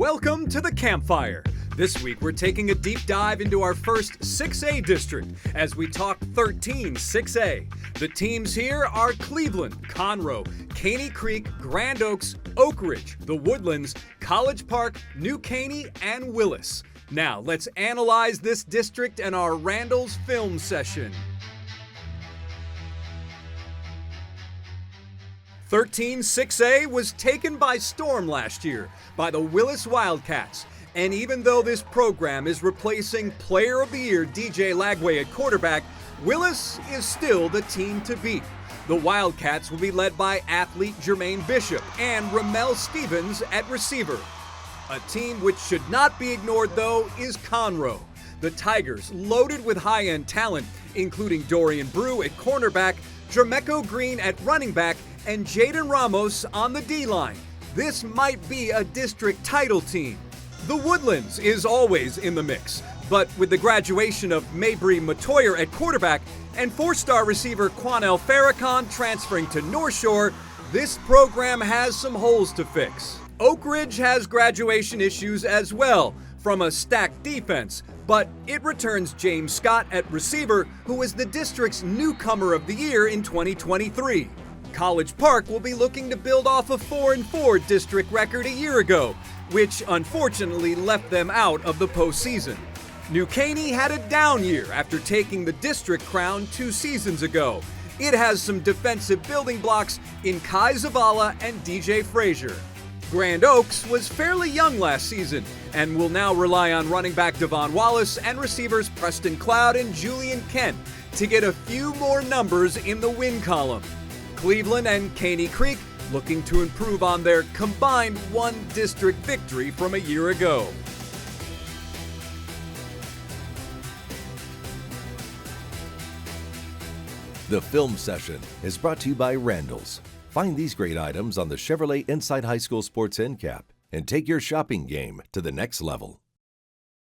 Welcome to the Campfire. This week we're taking a deep dive into our first 6A district as we talk 13 6A. The teams here are Cleveland, Conroe, Caney Creek, Grand Oaks, Oak Ridge, The Woodlands, College Park, New Caney, and Willis. Now let's analyze this district and our Randall's film session. 13 6A was taken by storm last year by the Willis Wildcats. And even though this program is replacing Player of the Year DJ Lagway at quarterback, Willis is still the team to beat. The Wildcats will be led by athlete Jermaine Bishop and Ramel Stevens at receiver. A team which should not be ignored, though, is Conroe. The Tigers, loaded with high-end talent, including Dorian Brew at cornerback, Jermeco Green at running back, and Jaden Ramos on the D-line. This might be a district title team. The Woodlands is always in the mix, but with the graduation of Mabry Matoyer at quarterback and four-star receiver Quanell Farrakhan transferring to North Shore, this program has some holes to fix. Oak Ridge has graduation issues as well from a stacked defense, but it returns James Scott at receiver, who was the district's newcomer of the year in 2023. College Park will be looking to build off a 4-4 district record a year ago, which unfortunately left them out of the postseason. New Caney had a down year after taking the district crown 2 seasons ago. It has some defensive building blocks in Kai Zavala and DJ Frazier. Grand Oaks was fairly young last season and will now rely on running back Devon Wallace and receivers Preston Cloud and Julian Kent to get a few more numbers in the win column. Cleveland and Caney Creek looking to improve on their combined one district victory from a year ago. The film session is brought to you by Randall's. Find these great items on the Chevrolet Inside High School Sports End Cap and take your shopping game to the next level.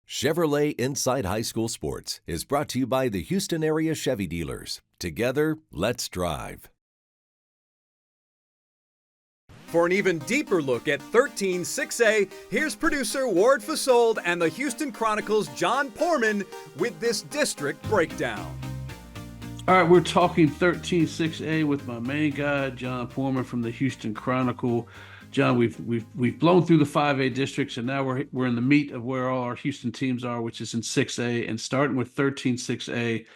Chevrolet Inside High School Sports is brought to you by the Houston area Chevy dealers. Together, let's drive. For an even deeper look at 13 6A, here's producer Ward Fasold and the Houston Chronicle's John Porman with this district breakdown. All right, we're talking 13 6A with my main guy, John Porman from the Houston Chronicle. John, we've blown through the 5A districts, and now we're in the meat of where all our Houston teams are, which is in 6A, and starting with 13 6A,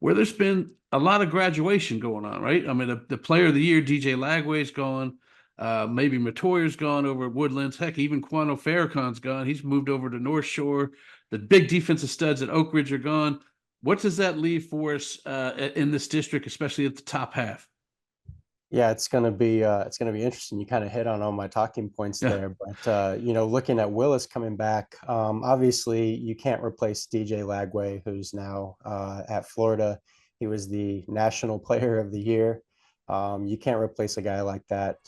where there's been a lot of graduation going on, right? I mean, the Player of the Year, DJ Lagway's gone. Maybe Matoyer's gone over at Woodlands. Heck, even Quanell Farrakhan's gone. He's moved over to North Shore. The big defensive studs at Oak Ridge are gone. What does that leave for us in this district, especially at the top half? Yeah, it's gonna be interesting. You kind of hit on all my talking points there, but looking at Willis coming back, obviously you can't replace DJ Lagway, who's now at Florida. He was the National Player of the Year. You can't replace a guy like that.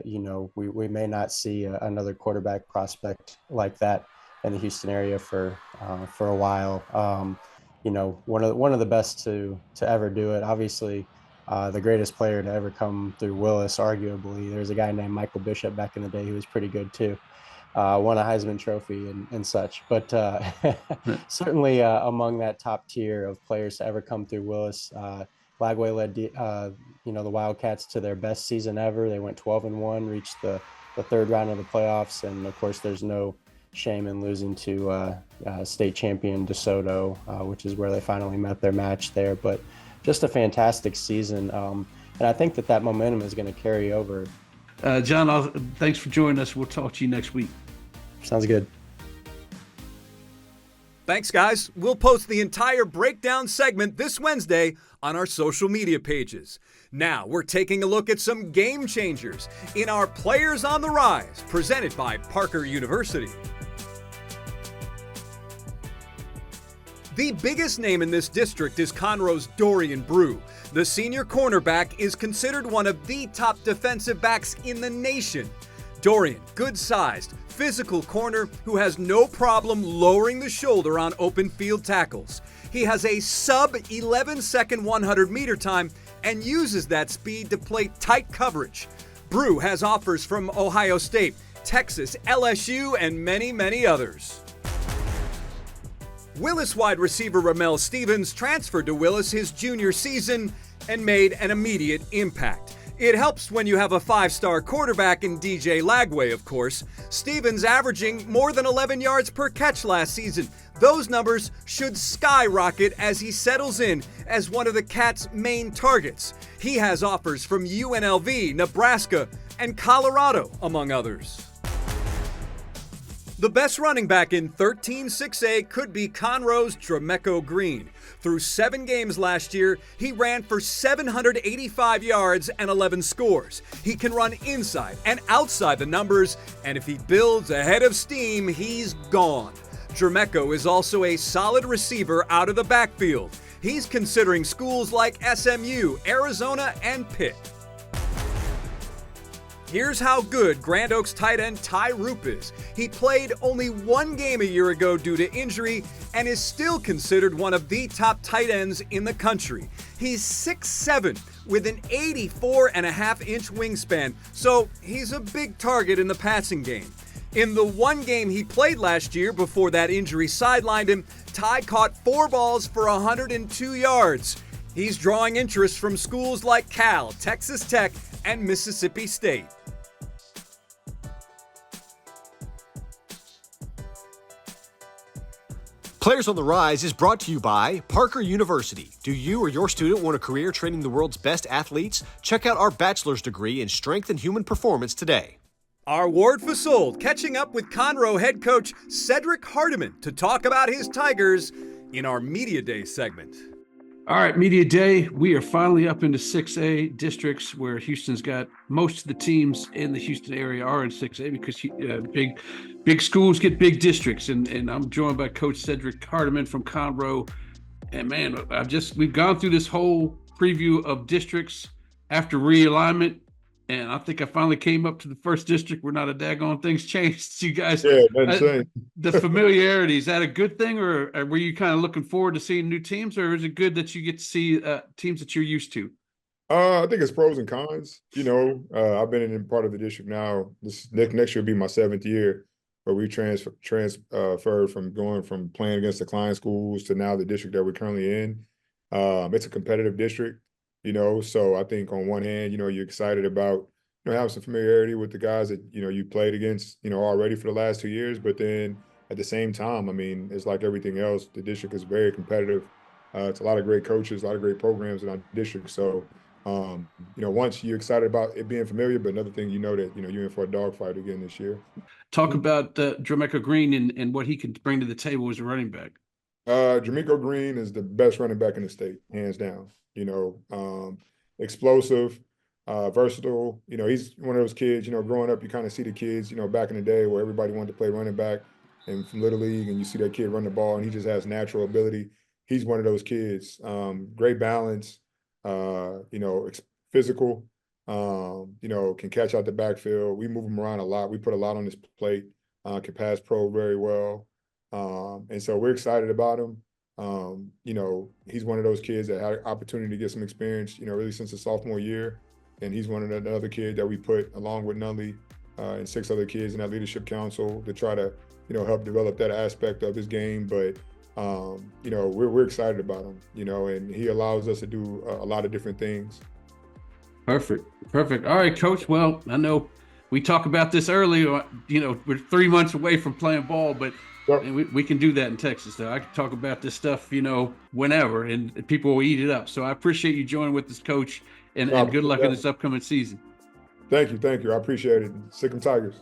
We may not see another quarterback prospect like that in the Houston area for a while. One of the best to ever do it. Obviously, the greatest player to ever come through Willis, arguably. There's a guy named Michael Bishop back in the day who was pretty good too. Won a Heisman Trophy and such. But certainly among that top tier of players to ever come through Willis. Lagway led the Wildcats to their best season ever. They went 12-1, reached the third round of the playoffs, and of course there's no shame in losing to state champion DeSoto, which is where they finally met their match there. But just a fantastic season, and I think that momentum is going to carry over. John, thanks for joining us. We'll talk to you next week. Sounds good. Thanks, guys. We'll post the entire breakdown segment this Wednesday on our social media pages. Now, we're taking a look at some game changers in our Players on the Rise, presented by Parker University. The biggest name in this district is Conroe's Dorian Brew. The senior cornerback is considered one of the top defensive backs in the nation. Dorian, good-sized, physical corner who has no problem lowering the shoulder on open field tackles. He has a sub-11-second 100-meter time and uses that speed to play tight coverage. Brew has offers from Ohio State Texas, LSU, and many, many others. Willis wide receiver Ramel Stevens transferred to Willis his junior season and made an immediate impact. It helps when you have a 5-star quarterback in DJ Lagway, of course. Stevens averaging more than 11 yards per catch last season. Those numbers should skyrocket as he settles in as one of the Cats' main targets. He has offers from UNLV, Nebraska, and Colorado, among others. The best running back in 13-6A could be Conroe's Dremeco Green. Through 7 games last year, he ran for 785 yards and 11 scores. He can run inside and outside the numbers, and if he builds a head of steam, he's gone. Dremeco is also a solid receiver out of the backfield. He's considering schools like SMU, Arizona, and Pitt. Here's how good Grand Oaks tight end Ty Roop is. He played only 1 game a year ago due to injury and is still considered one of the top tight ends in the country. He's 6'7" with an 84.5-inch wingspan, so he's a big target in the passing game. In the 1 game he played last year before that injury sidelined him, Ty caught 4 balls for 102 yards. He's drawing interest from schools like Cal, Texas Tech, and Mississippi State. Players on the Rise is brought to you by Parker University. Do you or your student want a career training the world's best athletes? Check out our bachelor's degree in strength and human performance today. Our Ward Fasold catching up with Conroe head coach Cedric Hardiman to talk about his Tigers in our Media Day segment. All right, Media Day. We are finally up into 6A districts where Houston's got most of the teams in the Houston area are in 6A because big schools get big districts. And I'm joined by Coach Cedric Hardiman from Conroe. And man, we've gone through this whole preview of districts after realignment. And I think I finally came up to the first district where not a daggone thing's changed. You guys, the familiarity, is that a good thing, or were you kind of looking forward to seeing new teams, or is it good that you get to see teams that you're used to? I think it's pros and cons. I've been in part of the district now. This next year will be my 7th year, but we transferred from going from playing against the client schools to now the district that we're currently in. It's a competitive district. So I think on one hand, you're excited about, having some familiarity with the guys that, you played against, already for the last 2 years. But then at the same time, it's like everything else. The district is very competitive. It's a lot of great coaches, a lot of great programs in our district. So, once you're excited about it being familiar, but another thing, that, you're in for a dogfight again this year. Talk about Dremeco Green and what he can bring to the table as a running back. Dremeco Green is the best running back in the state, hands down. Explosive, versatile. He's one of those kids, growing up, you kind of see the kids, back in the day where everybody wanted to play running back and from Little League, and you see that kid run the ball and he just has natural ability. He's one of those kids. Great balance, physical, can catch out the backfield. We move him around a lot. We put a lot on his plate, can pass pro very well. And so we're excited about him. He's one of those kids that had an opportunity to get some experience, really since the sophomore year. And he's one of the other kids that we put along with Nunley and 6 other kids in that leadership council to try to, help develop that aspect of his game. But, we're excited about him, and he allows us to do a lot of different things. Perfect. All right, Coach. Well, I know we talked about this earlier, we're 3 months away from playing ball, but and we can do that in Texas, though. I can talk about this stuff, whenever, and people will eat it up. So I appreciate you joining with us, Coach, and good luck in this upcoming season. Thank you. I appreciate it. Sick 'em Tigers.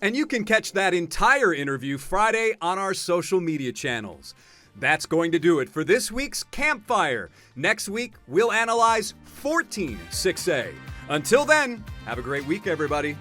And you can catch that entire interview Friday on our social media channels. That's going to do it for this week's Campfire. Next week, we'll analyze 14-6A. Until then, have a great week, everybody.